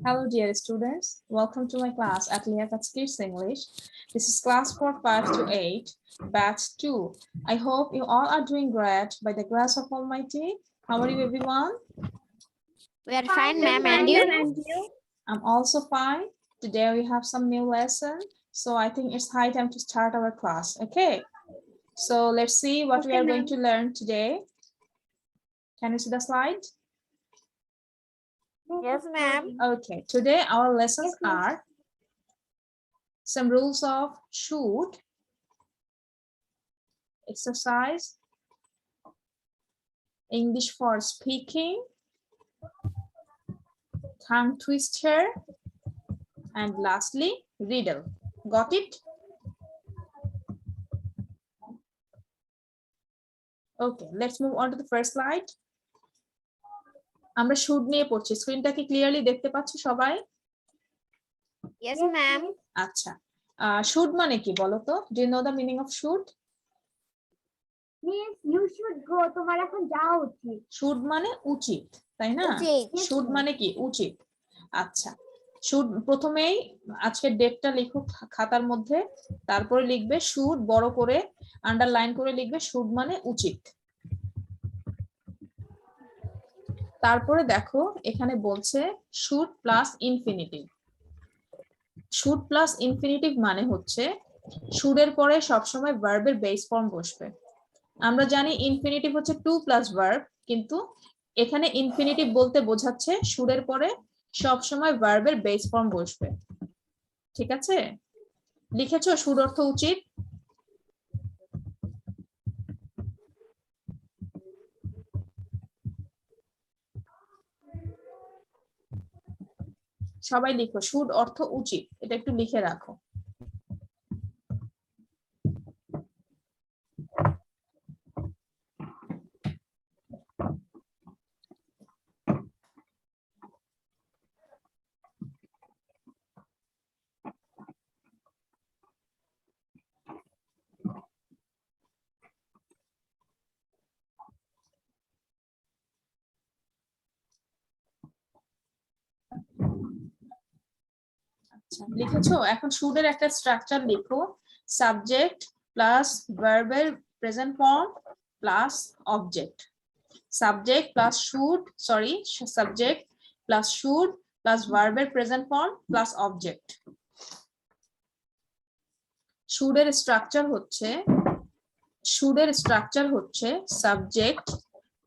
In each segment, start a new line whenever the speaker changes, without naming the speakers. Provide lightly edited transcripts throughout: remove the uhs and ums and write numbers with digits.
Hello, dear students. Welcome to my class at Liaquat Kids English. This is class for 5 to 8, batch 2. I hope you all are doing great by the grace of Almighty. How are you, everyone?
We are fine, ma'am, and you?
I'm also fine. Today we have some new lesson, so I think it's high time to start our class. Okay, so let's see what we are going to learn today. Can you see the slide?
Yes, ma'am.
Okay, today our lessons are some rules of should, exercise, English for speaking, tongue twister, and lastly, riddle. Got it? Okay, let's move on to the first slide. আমরা should নিয়ে পড়ছি। স্ক্রিনটা কি clearly দেখতে পাচ্ছ সবাই?
Yes, ma'am.
আচ্ছা। should মানে কি বলো তো? Do you know the meaning of should?
Means you should go. তোমার এখন যাওয়া উচিত।
should মানে উচিত, তাই না?
উচিত।
should মানে কি উচিত। আচ্ছা। should প্রথমেই আজকের ডেটটা লিখো খাতার মধ্যে, তারপরে লিখবে should বড় করে আন্ডারলাইন করে লিখবে should মানে উচিত। তারপরে দেখো এখানে বলছে should plus infinitive. should plus infinitive মানে হচ্ছে should এর পরে সবসময় ভার্বের বেস ফর্ম বসবে। আমরা জানি ইনফিনিটিভ হচ্ছে টু প্লাস ভার্ব, কিন্তু এখানে ইনফিনিটিভ বলতে বোঝাচ্ছে should এর পরে সবসময় ভার্বের বেস ফর্ম বসবে। ঠিক আছে, লিখেছো should অর্থ উচিত? সবাই লিখো should অর্থ উচিত, এটা একটু লিখে রাখো। লিখেছো? এখন should এর একটা স্ট্রাকচার লিখো, সাবজেক্ট প্লাস ভার্বের present form plus object. Subject plus should, sorry, subject plus should plus ভার্বের present form plus object. should এর স্ট্রাকচার হচ্ছে সাবজেক্ট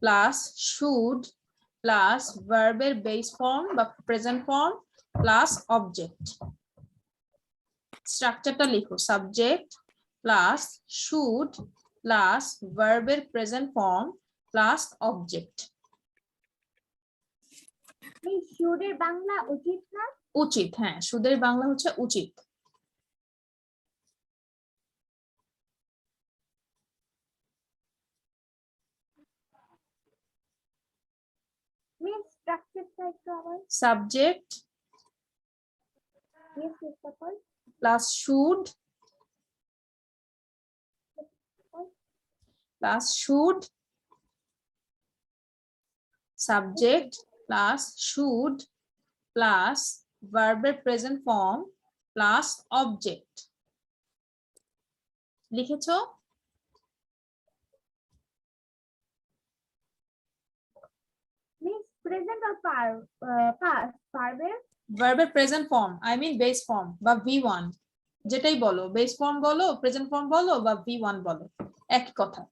প্লাস should প্লাস ভার্বের বেস ফর্ম বা প্রেজেন্ট ফর্ম প্লাস অবজেক্ট। স্ট্রাকচারটা লিখো, subject plus should plus ভার্বের present form plus object.
এই should এর বাংলা উচিত না?
উচিত, হ্যাঁ, শুডের বাংলা হচ্ছে উচিত।
Means structure একটু আবার।
সাবজেক্ট
Yes, তারপর
plus should plus should, subject plus should plus ভার্বের প্রেজেন্ট ফর্ম প্লাস অবজেক্ট। লিখেছো?
means present or past verb
ভার্বের present form, I mean base form বা V1, যেটাই বলো, বেস ফর্ম বলো, প্রেজেন্ট ফর্ম বলো বা V1 বলো, একই কথা।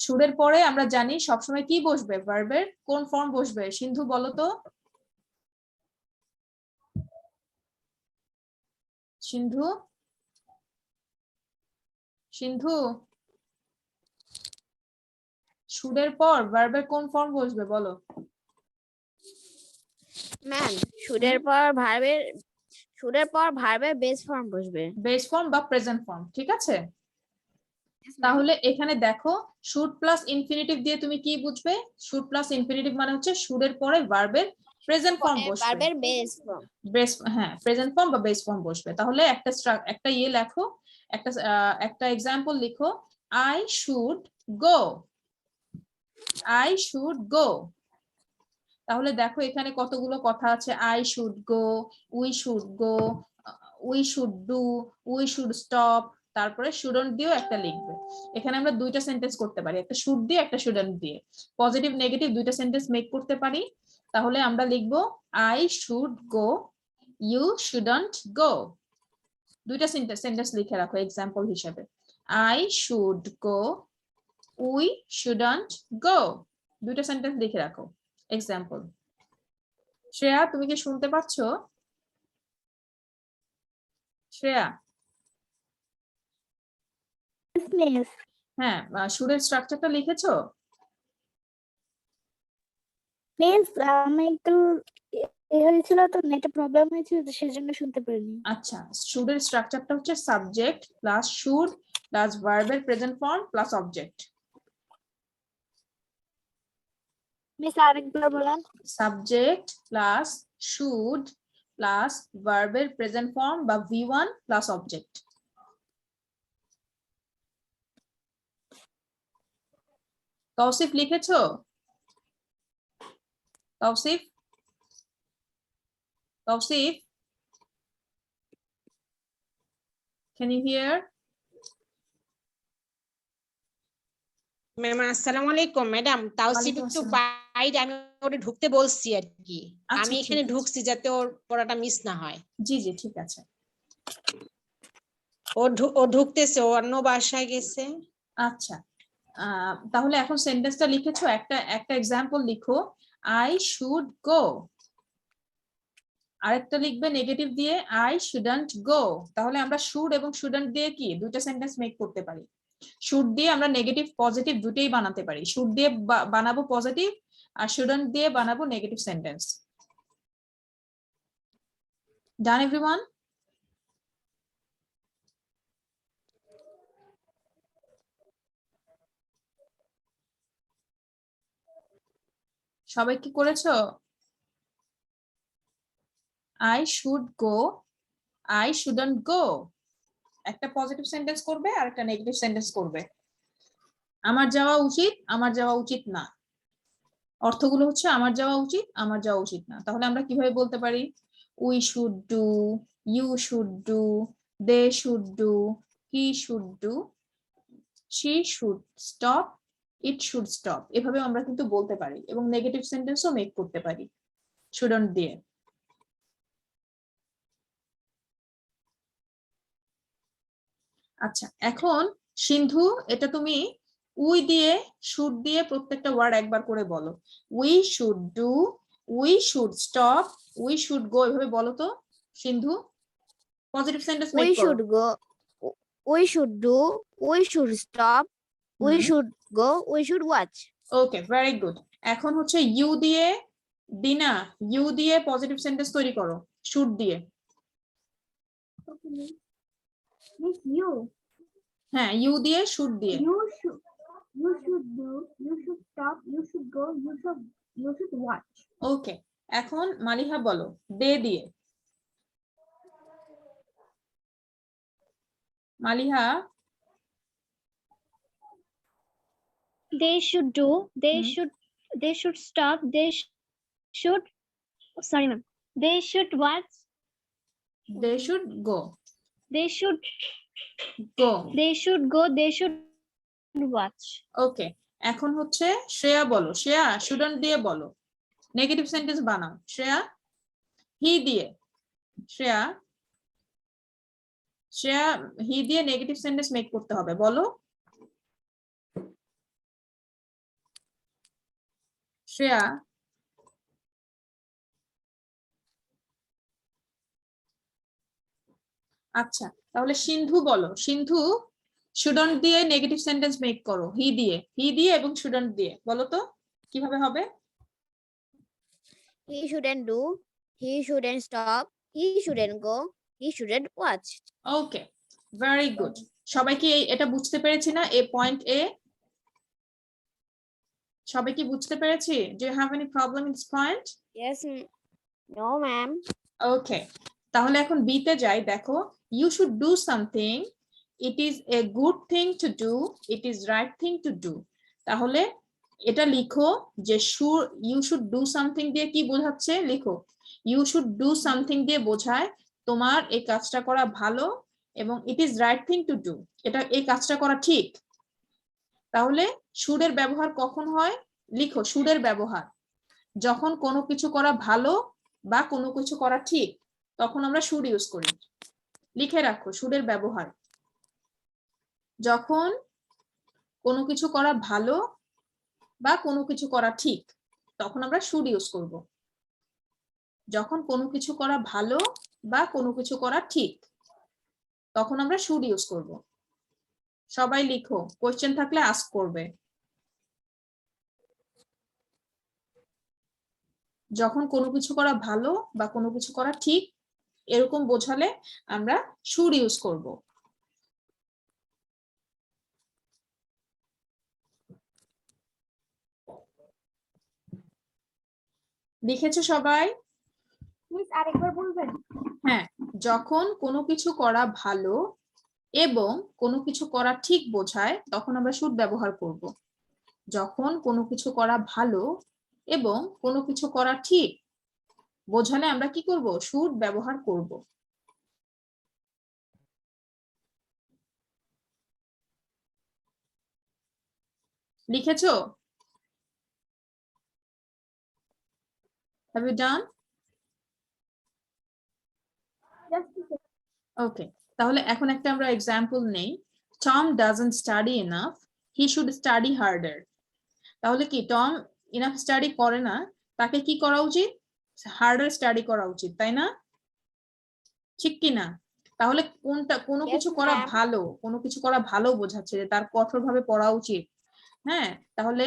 শুডের পরে আমরা জানি সবসময় কি বসবে, ভার্বের কোন ফর্ম বসবে? সিন্ধু বলো তো। সিন্ধু সিন্ধু শুডের পর ভার্বের কোন ফর্ম বসবে বলো?
ম্যাম, শুডের পর ভার্বের বেস ফর্ম বসবে।
বেস ফর্ম বা প্রেজেন্ট ফর্ম, ঠিক আছে। তাহলে এখানে দেখো শুড প্লাস ইনফিনিটিভ দিয়ে তুমি কি বুঝবে? শুড প্লাস ইনফিনিটিভ মানে হচ্ছে শুডের পরে ভার্বের প্রেজেন্ট ফর্ম বসবে,
ভার্বের বেস ফর্ম।
হ্যাঁ, প্রেজেন্ট ফর্ম বা বেস ফর্ম বসবে। তাহলে একটা ইয়ে লেখো, একটা এক্সাম্পল লিখো, I should go. I should go. তাহলে দেখো এখানে কতগুলো কথা আছে, I should go, we should go, we should do, we should stop, তারপরে শুডন্ট দিয়েও একটা লিখবে। এখানে আমরা দুইটা সেন্টেন্স করতে পারি, একটা শুড দিয়ে একটা শুডন্ট দিয়ে, পজিটিভ নেগেটিভ দুইটা সেন্টেন্স মেক করতে পারি। তাহলে আমরা লিখবো I should go, you shouldn't go. দুইটা সেন্টেন্স লিখে রাখো এক্সাম্পল হিসেবে, I should go, we shouldn't go, দুইটা সেন্টেন্স লিখে রাখো এক্সাম্পল। শ্রেয়া তুমি কি শুনতে পাচ্ছ? শ্রেয়া,
মিস
হ্যাঁ, সুরের স্ট্রাকচারটা লিখেছো?
মিস আমি একটু হয়েছিল তো, নেটে প্রবলেম হয়েছিল তো সেজন্য শুনতে পারিনি।
আচ্ছা, সুরের স্ট্রাকচারটা হচ্ছে সাবজেক্ট প্লাস শুড প্লাস ভার্বের present form plus object.
Miss আরেকবার বলেন।
সাবজেক্ট প্লাস শুড প্লাস ভার্বের প্রেজেন্ট ফর্ম বা V1 প্লাস অবজেক্ট। তৌসিফ লিখেছো? Tausif, Tausif, can you hear?
Ma'am আসসালামু আলাইকুম ম্যাডাম, তাওসিফ
ওয়ালাইকুম
একটু
আসসালাম।
বাইরে, আমি ওরে ঢুকতে বলছি আর কি।
আচ্ছা,
আমি
ঠিক
এখানে
আছে।
ঢুকছি যাতে ওর পড়াটা মিস না হয়।
জি জি ঠিক আছে।
ও ঢুকতেছে, ও অন্য বাসায় গেছে।
আচ্ছা, তাহলে এখন সেন্টেন্সটা লিখেছো, একটা একটা এক্সাম্পল লিখো, আই শুড গো। আরেকটা লিখবে নেগেটিভ দিয়ে, আই শুডন্ট গো। তাহলে আমরা শুড এবং শুডন্ট দিয়ে কি দুইটা সেন্টেন্স মেক করতে পারি। শুড দিয়ে আমরা নেগেটিভ পজিটিভ দুটেই বানাতে পারি, শুড দিয়ে বানাবো পজিটিভ, আর শুডন্ট দিয়ে বানাবো নেগেটিভ সেন্টেন্স। ডান এভরিওয়ান? সবাই কি করেছো? I should go, I shouldn't go, একটা পজিটিভ সেন্টেন্স করবে আর একটা নেগেটিভ সেন্টেন্স করবে। আমার যাওয়া উচিত, আমার যাওয়া উচিত না, অর্থগুলো হচ্ছে আমার যাওয়া উচিত, আমার যাওয়া উচিত না। তাহলে আমরা কিভাবে বলতে পারি, we should do, you should do, they should do, he should do, she should stop, it should stop. এভাবে আমরা কিন্তু বলতে পারি এবং নেগেটিভ সেন্টেন্সও মেক করতে পারি শুডন্ট দিয়ে। আচ্ছা, এখন সিন্ধু, এটা তুমি উই দিয়ে শুড দিয়ে প্রত্যেকটা ওয়ার্ড একবার করে বলো। We should do, we should stop, we should গো, এভাবে বলো তো সিন্ধু। পজিটিভ সেন্টেন্স
We
মেক করো।
should go. We should do. We should stop. We should go. We should watch.
Okay, very good. এখন হচ্ছে ইউ দিয়ে, দিনা, ইউ দিয়ে positive sentence তৈরি করো শুড দিয়ে।
মিস ইউ
হ্যাঁ, ইউ দিয়ে শুড দিয়ে।
you should do, you should stop, you should go, you should watch.
Okay, এখন মালিহা বলো দে দিয়ে। Maliha,
They should do,
Hmm.
they should stop, should, sorry ma'am, they should watch,
they should go,
they should
go.
go, they should watch.
Okay, এখন হচ্ছে শ্রেয়া বলো, Shreya shouldn't দিয়ে বলো, negative sentence বানাও। শ্রেয়া, হি দিয়ে, শ্রেয়া, শ্রেয়া হি দিয়ে নেগেটিভ সেন্টেন্স মেক করতে হবে, বলো শ্রেয়া। আচ্ছা, তাহলে সিন্ধু বলো, সিন্ধু শুডন্ট দিয়ে নেগেটিভ সেন্টেন্স মেক করো, হি দিয়ে, হি দিয়ে এবং শুডন্ট দিয়ে, বলো তো কিভাবে হবে।
He shouldn't do. He shouldn't stop. He shouldn't go. He shouldn't watch.
Okay, very good. সবাই কি এটা বুঝতে পেরেছি না, এ পয়েন্ট এ? সবাই কি বুঝতে পেরেছি? Do you have any problem in this point?
Yes. No, ma'am.
Okay, তাহলে এখন বি তে যাই। দেখো, you should do something, it is a good thing to do, it is right thing to do. তাহলে এটা লিখো যে ইউ শুড ডু সামথিং দিয়ে কি বোঝাচ্ছে, লিখো ইউ শুড ডু সামথিং দিয়ে বোঝায় তোমার এই কাজটা করা ভালো এবং ইট is right thing to do, এটা এই কাজটা করা ঠিক। তাহলে শুডের ব্যবহার কখন হয়, লিখো শুডের ব্যবহার যখন কোনো কিছু করা ভালো বা কোনো কিছু করা ঠিক, তখন আমরা শুড ইউজ করি। লিখে রাখো শুডের ব্যবহার যখন কোনো কিছু করা ভালো বা কোনো কিছু করা ঠিক, তখন আমরা শুড ইউজ করব। যখন কোনো কিছু করা ভালো বা কোনো কিছু করা ঠিক, তখন আমরা শুড ইউজ করব। সবাই লিখো, কোশ্চেন থাকলে আস্ক করবে। যখন কোনো কিছু করা ভালো বা কোনো কিছু করা ঠিক এরকম বোঝালে আমরা শুড ইউজ করব। লিখেছো সবাই?
মিস আরেকবার বলবেন?
হ্যাঁ, যখন কোনো কিছু করা ভালো এবং কোনো কিছু করা ঠিক বোঝায় তখন আমরা শুড ব্যবহার করব। যখন কোনো কিছু করা ভালো এবং কোনো কিছু করা ঠিক বোঝালে আমরা কি করব, শুড ব্যবহার করব। লিখেছো? Have you done? ওকে, তাহলে এখন একটা আমরা এক্সাম্পল নেই। Tom doesn't study enough, he should study harder. তাহলে কি টম ইনাফ স্টাডি করে না, তাকে কি করা উচিত, হার্ডার স্টাডি করা উচিত, তাই না? ঠিক কি না? তাহলে কোনটা, কোনো
Yes,
কিছু করা
ma'am.
ভালো, কোনো কিছু করা ভালো বোঝাচ্ছে যে তার কঠোরভাবে পড়া উচিত। হ্যাঁ, তাহলে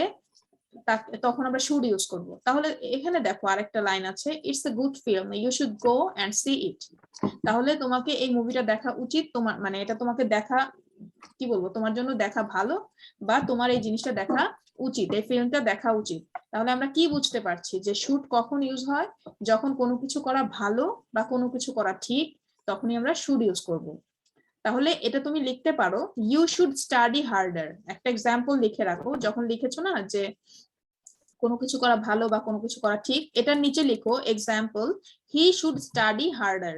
তখন আমরা শুড ইউজ করব। তাহলে এখানে দেখো আরেকটা লাইন আছে, it's a good film, you should go and see it. তাহলে তোমাকে এই মুভিটা দেখা উচিত, তোমার মানে এটা তোমাকে দেখা, কি বলবো, তোমার জন্য দেখা ভালো বা তোমার এই জিনিসটা দেখা উচিত, এই ফিল্মটা দেখা উচিত। তাহলে আমরা কি বুঝতে পারছি যে শুড কখন ইউজ হয়, যখন কোনো কিছু করা ভালো বা কোনো কিছু করা ঠিক, তখনই আমরা শুড ইউজ করব। তাহলে এটা তুমি লিখতে পারো, ইউ শুড স্টাডি হার্ডার। একটা এক্সাম্পল লিখে রাখো, যখন লিখেছো না যে কোনো কিছু করা ভালো বা কোনো কিছু করা ঠিক, এটার নিচে লিখো example, he should study harder,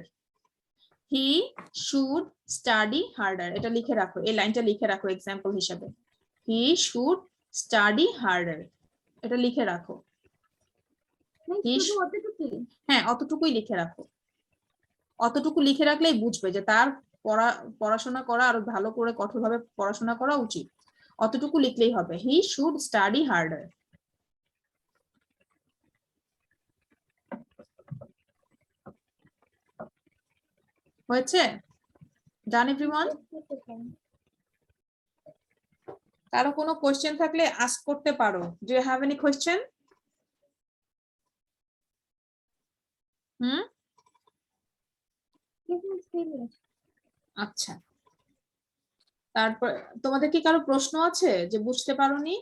he should study harder. এটা লিখে রাখো, এই লাইনটা লিখে রাখো এক্সাম্পল হিসেবে, হি শুড স্টাডি হার্ডার। এটা লিখে রাখো। হ্যাঁ, অতটুকুই লিখে রাখো। অতটুকু লিখে রাখলেই বুঝবে যে তার পড়াশোনা করা আরো ভালো করে কঠোরভাবে পড়াশোনা করা উচিত। অতটুকু লিখলেই হবে, হি শুড স্টাডি হার্ডার। হয়েছে? Done everyone? কারো কোনো কোশ্চেন থাকলে আস্ক করতে পারো। Do you have any question? আচ্ছা, তারপর তোমাদের কি কারো প্রশ্ন আছে যে বুঝতে পারোনি?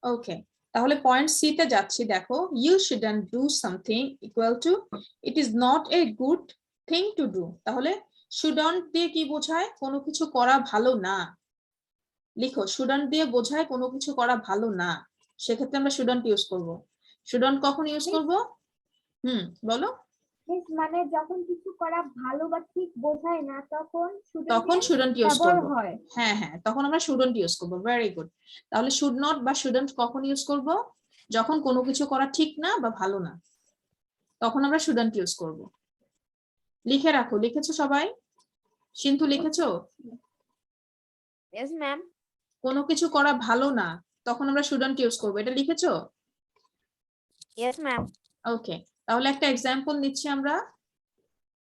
ওকে, তাহলে পয়েন্ট সি তে যাচ্ছি। দেখো, you shouldn't do something equal to it is not a good thing to do. তাহলে শুডন্ট দিয়ে কি বোঝায়, কোনো কিছু করা ভালো না। লিখো, শুডন্ট দিয়ে বোঝায় কোনো কিছু করা ভালো না, সেক্ষেত্রে আমরা শুডন্ট ইউজ করব। শুডন্ট কখন ইউজ করব? বলো।
মানে যখন কিছু করা ভালো বা ঠিক বোঝায় না
তখন শুডন্ট ইউজ করব।
হয়।
হ্যাঁ হ্যাঁ, তখন আমরা শুডন্ট ইউজ করব। Very good. তাহলে শুড নট বা শুডন্ট কখন ইউজ করব, যখন কোনো কিছু করা ঠিক না বা ভালো না, তখন আমরা শুডন্ট ইউজ করব। লিখে রাখো। লিখেছো সবাই? সিন্ধু লিখেছো?
Yes, ma'am.
কোনো কিছু করা ভালো না, তখন আমরা শুডন্ট ইউজ করব। এটা লিখেছো?
Yes, ma'am.
ওকে, তাহলে একটা এক্সাম্পল নিচ্ছি আমরা,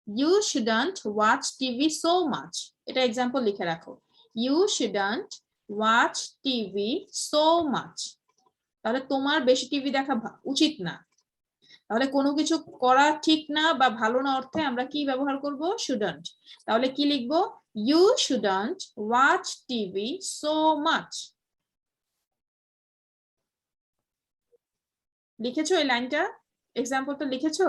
you shouldn't watch TV so much. এটা এক্সাম্পল লিখে রাখো, you shouldn't watch TV so much. তাহলে তোমার বেশি টিভি দেখা উচিত না। তাহলে কোনো কিছু করা ঠিক না বা ভালো না অর্থে আমরা কি ব্যবহার করব, শুডন্ট। তাহলে কি লিখবো, you shouldn't watch TV so much. লিখেছো এই লাইনটা, এক্সাম্পলটা লিখেছো?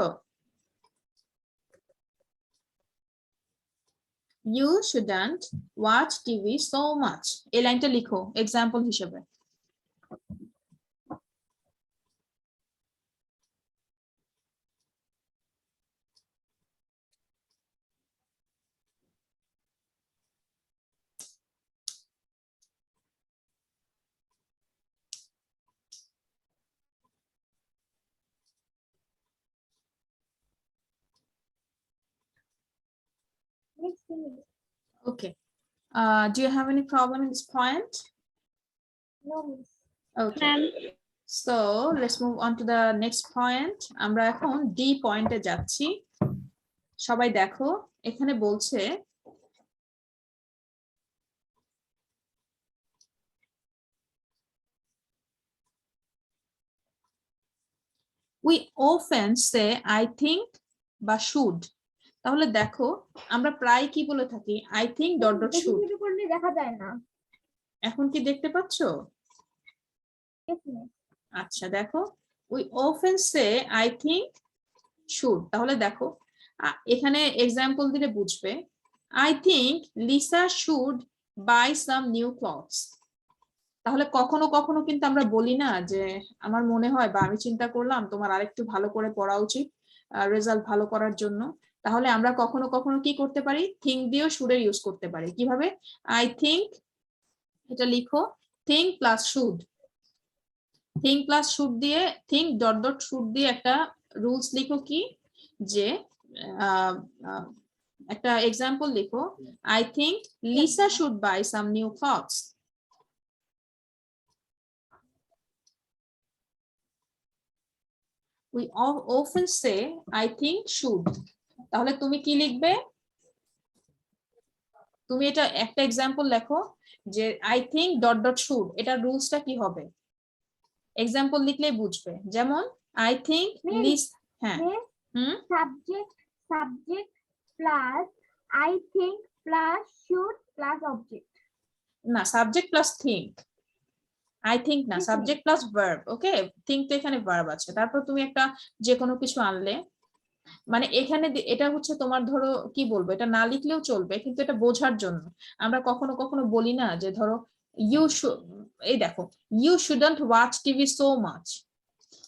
You shouldn't watch TV so much, এই লাইনটা লিখো এক্সাম্পল হিসেবে। Okay. Do you have any problem in this point?
No, miss.
Okay.
Ma'am,
So let's move on to the next point. আমরা এখন ডি পয়েন্টে যাচ্ছি। সবাই দেখো এখানে বলছে we often say I think বা should। তাহলে দেখো আমরা প্রায় কি বলে থাকি I think dot dot should।
ছোট করলে দেখা যায় না।
এখন কি দেখতে পাচ্ছো?
Yes, miss.
আচ্ছা দেখো we often say I think should। তাহলে দেখো এখানে এক্সাম্পল দিলে বুঝবে I think Lisa should buy some new clothes। তাহলে কখনো কখনো কিন্তু আমরা বলি না যে আমার মনে হয় বা আমি চিন্তা করলাম তোমার আরেকটু ভালো করে পড়া উচিত রেজাল্ট ভালো করার জন্য। তাহলে আমরা কখনো কখনো কি করতে পারি think দিয়েও should এর ইউজ করতে পারি। কিভাবে I think এটা লিখো think plus should। think plus should দিয়ে think dot dot should দিয়ে একটা রুলস লিখো কি যে একটা এক্সাম্পল লিখো I think Lisa should buy some new clothes। We often say I think should। তাহলে তুমি কি লিখবে তুমি এটা একটা এক্সাম্পল লেখো যে I think dot dot should এটা রুলসটা কি হবে এক্সাম্পল লিখলেই বুঝবে যেমন I think Lisa হ্যাঁ
Subject plus I think plus should plus object.
না subject plus think I think না subject plus verb okay think তো এখানে ভার্ব আছে তারপর তুমি একটা যে কোনো কিছু আনলে মানে এখানে এটা হচ্ছে তোমার ধরো কি বলবো এটা না লিখলেও চলবে কিন্তু এটা বোঝার জন্য আমরা কখনো কখনো বলি না যে ধরো ইউ এই দেখো you shouldn't watch TV so much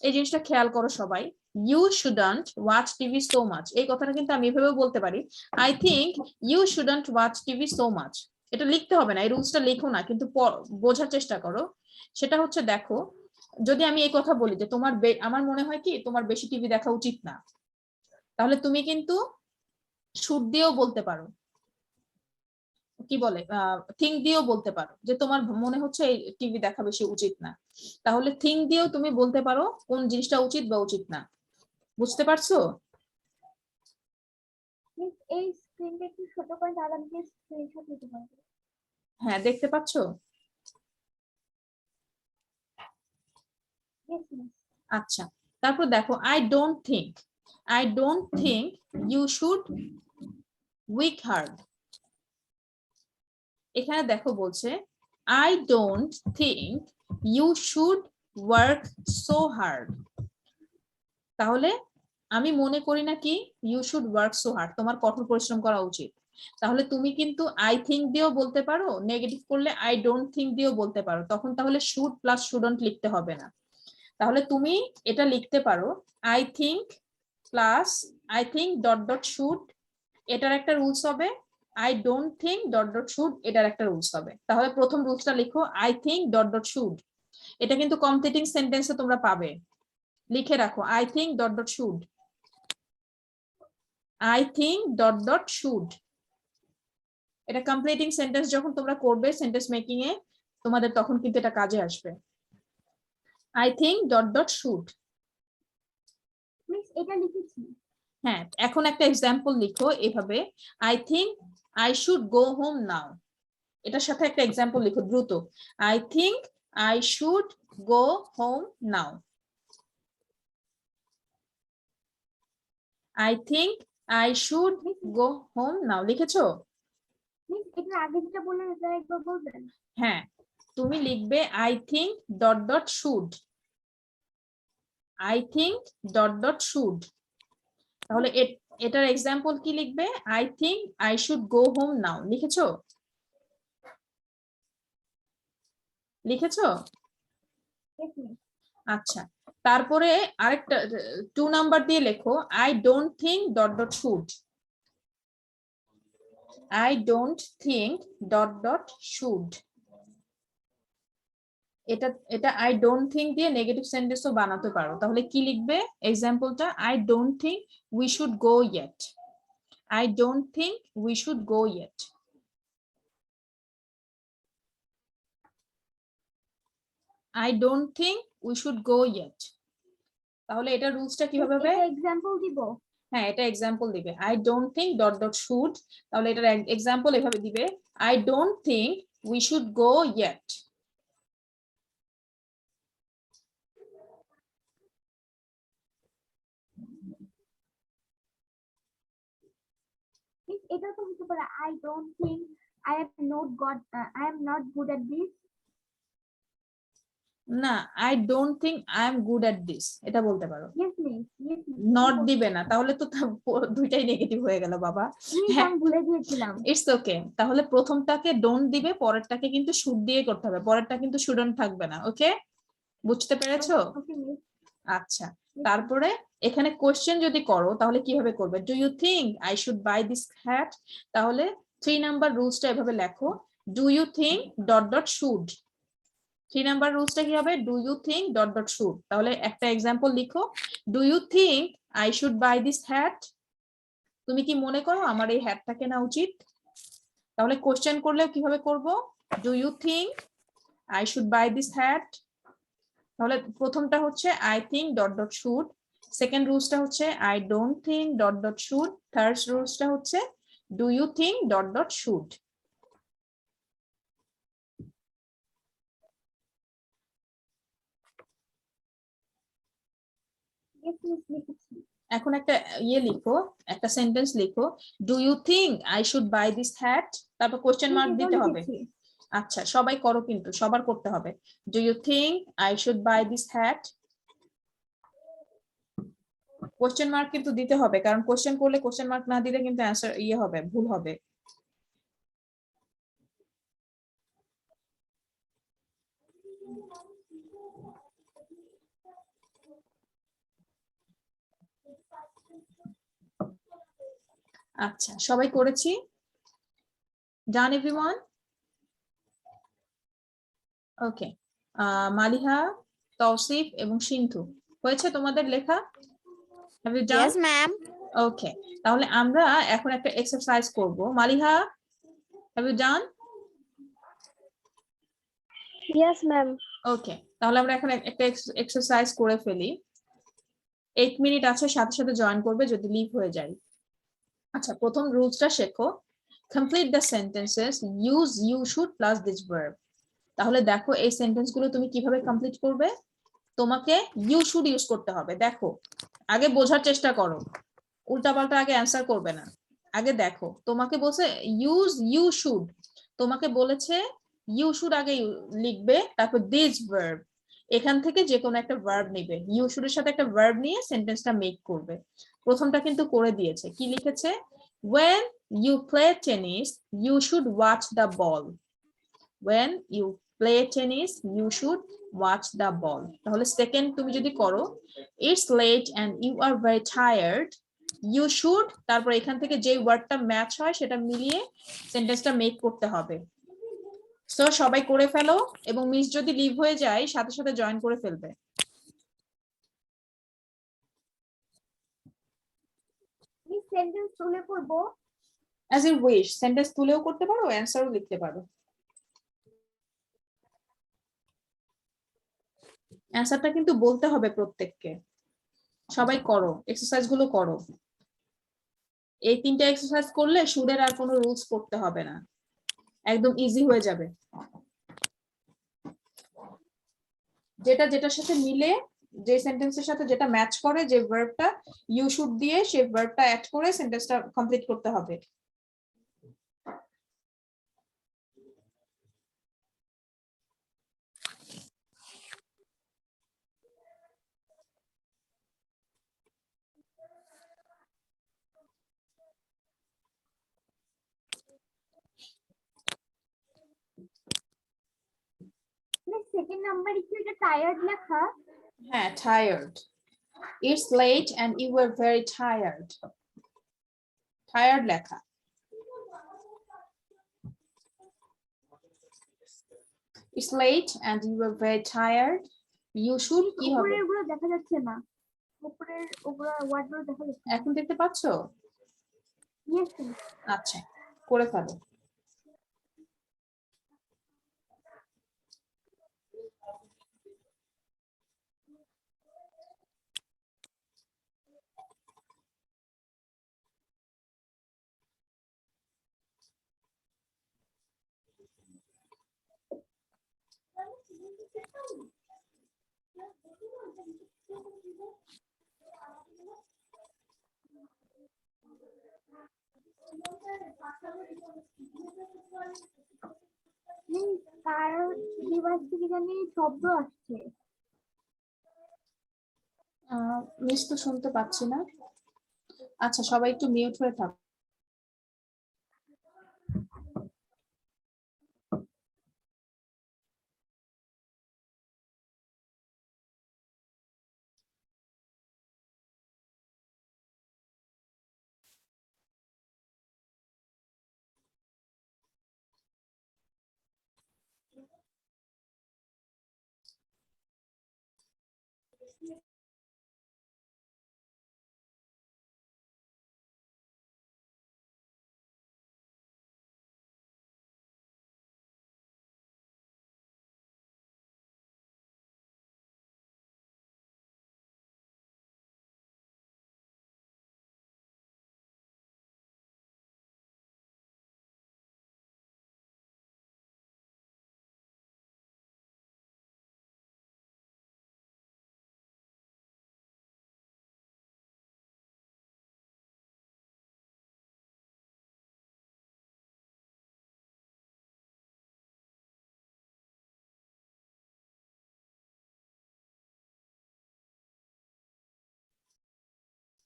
এই জিনিসটা খেয়াল করো সবাই you shouldn't watch TV so much এই কথাটা কিন্তু আমি এভাবেও বলতে পারি I think you shouldn't watch TV so much এটা লিখতে হবে না এই রুলসটা লেখো না কিন্তু বোঝার চেষ্টা করো সেটা হচ্ছে দেখো যদি আমি এই কথা বলি যে তোমার আমার মনে হয় কি তোমার বেশি টিভি দেখা উচিত না তাহলে তুমি কিন্তু শুড দিয়েও বলতে পারো কি বলে থিঙ্ক দিয়েও বলতে পারো যে তোমার মনে হচ্ছে এই টিভি দেখা বেশি উচিত না তাহলে থিঙ্ক দিয়েও তুমি বলতে পারো কোন জিনিসটা উচিত বা উচিত না বুঝতে পারছো
এই স্ক্রিনটা একটু ছোট করে তাহলে আমি স্ক্রিনশট নিতে পারবো
হ্যাঁ দেখতে পাচ্ছো
Yes, miss.
আচ্ছা তারপর দেখো I don't think you should work hard এখানে দেখো বলছে I don't think you should work so hard তাহলে আমি মনে করি না কি you should work so hard তোমার কঠোর পরিশ্রম করা উচিত তাহলে তুমি কিন্তু I think দিয়েও বলতে পারো নেগেটিভ করলে I don't think দিয়েও বলতে পারো তখন তাহলে should plus shouldn't লিখতে হবে না তাহলে তুমি এটা লিখতে পারো I think plus I think dot dot should এটার একটা রুলস হবে I don't think dot dot should এটার একটা রুলস হবে তাহলে প্রথম রুলসটা লিখো I think dot dot should এটা কিন্তু কমপ্লিটিং সেন্টেন্সে তোমরা পাবে লিখে রাখো I think dot dot should I think dot dot should এটা কমপ্লিটিং সেন্টেন্স যখন তোমরা করবে সেন্টেন্স মেকিং এ তোমাদের তখন কিন্তু এটা কাজে আসবে I think dot dot should
miss এটা লিখেছি
হ্যাঁ এখন একটা এক্সাম্পল লিখো এভাবে I think I should go home now এটার সাথে একটা এক্সাম্পল লিখো দ্রুত I think I should go home now I think I should go home now লিখেছো
মিস এটা আগে যেটা বললেন এটা একবার বলবেন
হ্যাঁ তুমি লিখবে I think dot dot should I think dot dot should তাহলে এটার এক্সাম্পল কি লিখবে I think I should go home now লিখেছো
Yes, miss.
আচ্ছা, তারপরে আরেকটা 2 নাম্বার দিয়ে লেখো I don't think dot dot should. I don't think dot dot should. এটা এটা আই ডোন্ট থিংক দিয়ে নেগেটিভ সেন্টেন্সও বানাতে পারো। তাহলে কি লিখবে এক্সাম্পলটা? I don't think we should go yet. I don't think we should go yet. I don't think we should go yet. তাহলে এটা রুলসটা কিভাবে হবে?
এটা এক্সাম্পল দিব।
হ্যাঁ, এটা এক্সাম্পল দিবে I don't think dot dot should. তাহলে এটার এক্সাম্পল এভাবে দিবে I don't think we should go yet.
Miss, এটা তো হতে পারে I don't think I am not good at this.
না, I don't think I am good at this, এটা বলতে পারো।
Yes, miss. Yes, miss.
Not দিবে না, তাহলে তো দুইটাই নেগেটিভ হয়ে গেল বাবা।
Miss,
হ্যাঁ।
আমি ভুলে গিয়েছিলাম।
It's okay. তাহলে প্রথমটাকে ডোন্ট দিবে, পরেরটাকে কিন্তু শুড দিয়ে করতে হবে, পরেরটা কিন্তু শুডন্ট থাকবে না। ওকে, বুঝতে পেরেছো?
Okay, miss.
আচ্ছা, তারপরে এখানে কোশ্চেন যদি করো তাহলে কিভাবে করবে? Do you think I should buy this hat? তাহলে 3 নাম্বার রুলসটা এভাবে লেখো do you think dot dot should. 3 number রুলসটা কি হবে? Do you think dot dot should. তাহলে একটা এক্সাম্পল লিখো do you think I should buy this hat? তুমি কি মনে করো আমার এই হ্যাটটা কেনা উচিত? তাহলে কোশ্চেন করলেও কিভাবে করব? Do you think I should buy this hat? তাহলে প্রথমটা হচ্ছে I think dot dot should, second রুলসটা হচ্ছে I don't think dot dot should, third রুলসটা হচ্ছে do you think dot dot should.
Yes, miss, লিখেছি।
এখন একটা লিখো, একটা সেন্টেন্স লিখো do you think I should buy this hat, তারপর কোশ্চেন
Miss,
মার্ক
এটাও
দিতে হবে।
লিখেছি।
আচ্ছা, সবাই করো, কিন্তু সবার করতে হবে। Do you think I should buy this hat, question mark কিন্তু দিতে হবে, কারণ কোশ্চেন করলে কোশ্চেন মার্ক না দিলে কিন্তু অ্যান্সার হবে, ভুল হবে। আচ্ছা, সবাই করেছি? Done everyone? Okay, Maliha, Tausif এবং সিন্ধু, হয়েছে তোমাদের লেখা? Have you done?
Yes, ma'am.
Okay, তাহলে আমরা এখন একটা এক্সারসাইজ করব। Maliha, have you done?
Yes, ma'am.
Okay, তাহলে আমরা এখন একটা এক্সারসাইজ করে ফেলি। 8 মিনিট আছে, সাথে সাথে জয়েন করবে যদি লিভ হয়ে যায়। আচ্ছা, প্রথম রুলসটা শেখো। Complete the sentences use you should plus this verb. তাহলে দেখো এই সেন্টেন্স গুলো তুমি কিভাবে কমপ্লিট করবে। তোমাকে ইউ শুড ইউজ করতে হবে। দেখো, আগে বোঝার চেষ্টা করো, উল্টাপাল্টা আগে অ্যান্সার করবে না। আগে দেখো, তোমাকে বলছে ইউজ ইউ শুড, তোমাকে বলেছে ইউ শুড আগে লিখবে, তারপর দিস ভার্ব, এখান থেকে যে কোনো একটা ভার্ব নিবে, ইউ শুড এর সাথে একটা ভার্ব নিয়ে সেন্টেন্সটা মেক করবে। প্রথমটা কিন্তু করে দিয়েছে, কি লিখেছে? when you play tennis you should watch the ball. when you play tennis you should watch the ball. তাহলে সেকেন্ড তুমি যদি করো it's late and you are very tired you should, তারপর এখান থেকে যে ওয়ার্ডটা ম্যাচ হয় সেটা মিলিয়ে সেন্টেন্সটা মেক করতে হবে। সো সবাই করে ফেলো, এবং মিস যদি লিভ হয়ে যায় সাথে সাথে জয়েন করে ফেলবে।
Miss, সেন্টেন্স তুলে পড়বো।
অ্যাজ ইউ উইশ, সেন্টেন্স তুলেও করতে পারো, অ্যান্সারও লিখতে পারো। অ্যান্সারটা কিন্তু বলতে হবে প্রত্যেককে। সবাই করো, এক্সারসাইজ গুলো করো। এই 3টা এক্সারসাইজ করলে সুরের আর কোনো রুলস করতে হবে না, একদম ইজি হয়ে যাবে। যেটা যেটার সাথে মিলে, যে সেন্টেন্সের সাথে যেটা ম্যাচ করে, যে ভার্বটা ইউ শুড দিয়ে সেই ভার্বটা অ্যাড করে সেন্টেন্সটা কমপ্লিট করতে হবে।
Miss, সেকেন্ড নাম্বার কি এটা টায়ার্ড লেখা?
হ্যাঁ, tired. It's late and you were very tired. Tired লেখা। It's late and you were very tired. You should কি হবে?
উপরের গুলো দেখা যাচ্ছে না, উপরের ওগুলো ওয়ার্ডগুলো দেখা যাচ্ছে না।
এখন দেখতে পাচ্ছো?
ইয়েস
আচ্ছা, করে ফেলো।
তার ডিভাইস থেকে জানি শব্দ আসছে।
মিস তো শুনতে পাচ্ছি না। আচ্ছা, সবাই একটু মিউট হয়ে থাকো।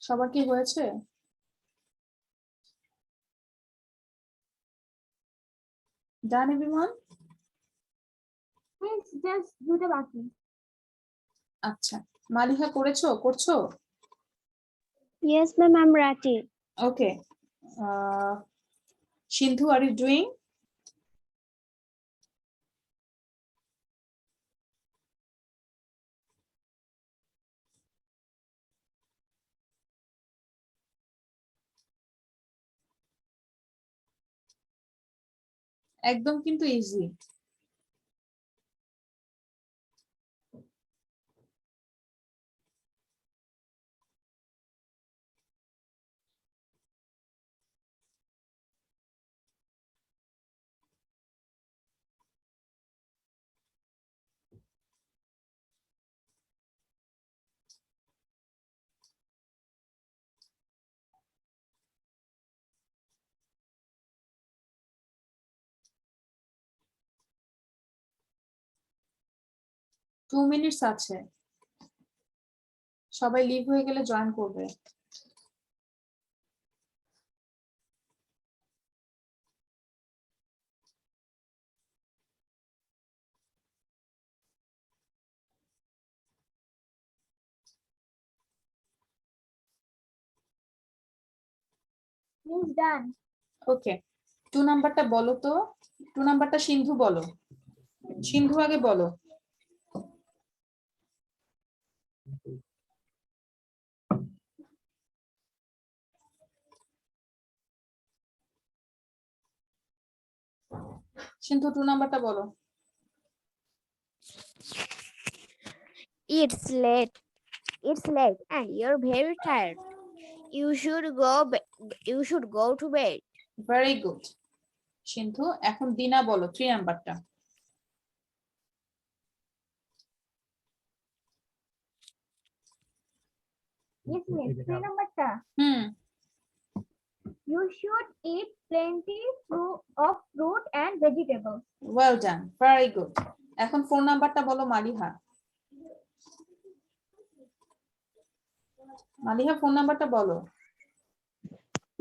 সবার কি হয়েছে? Done everyone?
জাস্ট দুটো বাকি।
আচ্ছা, মালিহা করেছো? করছো?
Yes ma'am, I am ready.
Okay. Sindhu, are you doing? একদম কিন্তু ইজি। টু মিনিটস আছে, সবাই লিভ হয়ে গেলে জয়েন করবে।
মিস ডান।
ওকে, 2 নাম্বারটা বলো তো। 2 নাম্বারটা সিন্ধু বলো। সিন্ধু আগে বলো। সিন্ধু 2 নাম্বারটা বলো।
It's late. It's late and you're very tired. You should go to bed.
Very good. Sindhu, এখন দিনা বলো 3 নাম্বারটা।
ইয়েস মিস, 3 নাম্বারটা।
Hmm,
You should eat plenty of fruit and vegetables.
Well done, very good. এখন 4 নাম্বারটা বলো মালিহা। মালিহা 4 নাম্বারটা বলো।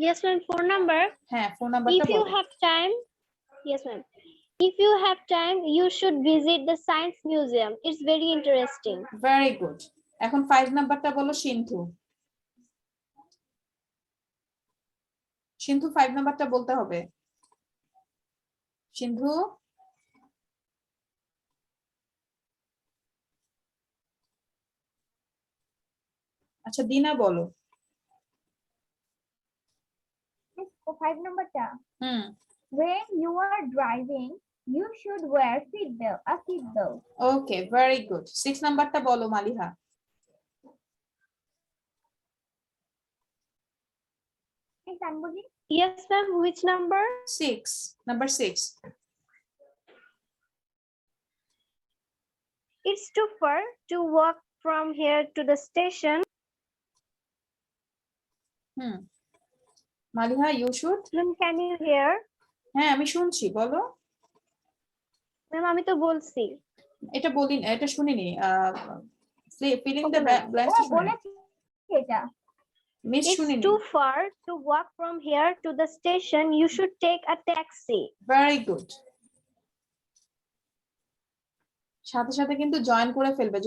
Yes ma'am, 4 number.
হ্যাঁ, 4 নাম্বারটা
If you
বলো।
have time, yes ma'am. If you have time, you should visit the science museum. It's very interesting.
Very good. এখন 5 নাম্বারটা বলো সিন্ধু। সিন্ধু 5 নাম্বারটা বলতে হবে। সিন্ধু আচ্ছা দিনা বলো।
5 number টা
হুম
when you are driving you should wear a seat belt.
Okay very good. 6 নাম্বারটা বলো মালিহা।
এই তানবুজি
Yes, ma'am. Which number?
6 number 6।
It's too far to walk from here to the station.
Hmm Maliha you should.
Ma'am, can you hear?
হ্যাঁ আমি শুনছি বলো।
Ma'am, আমি তো বলছি।
এটা বলি এটা শুনিনি। Filling the
Okay, ma'am.
ও
ব্ল্যাঙ্কস
বলেছি এটা
মিস
It's
শুনিনি।
too far to walk from here to the station. You should take a taxi.
Very good. সাথে সাথে কিন্তু জয়েন করে ফেলবে।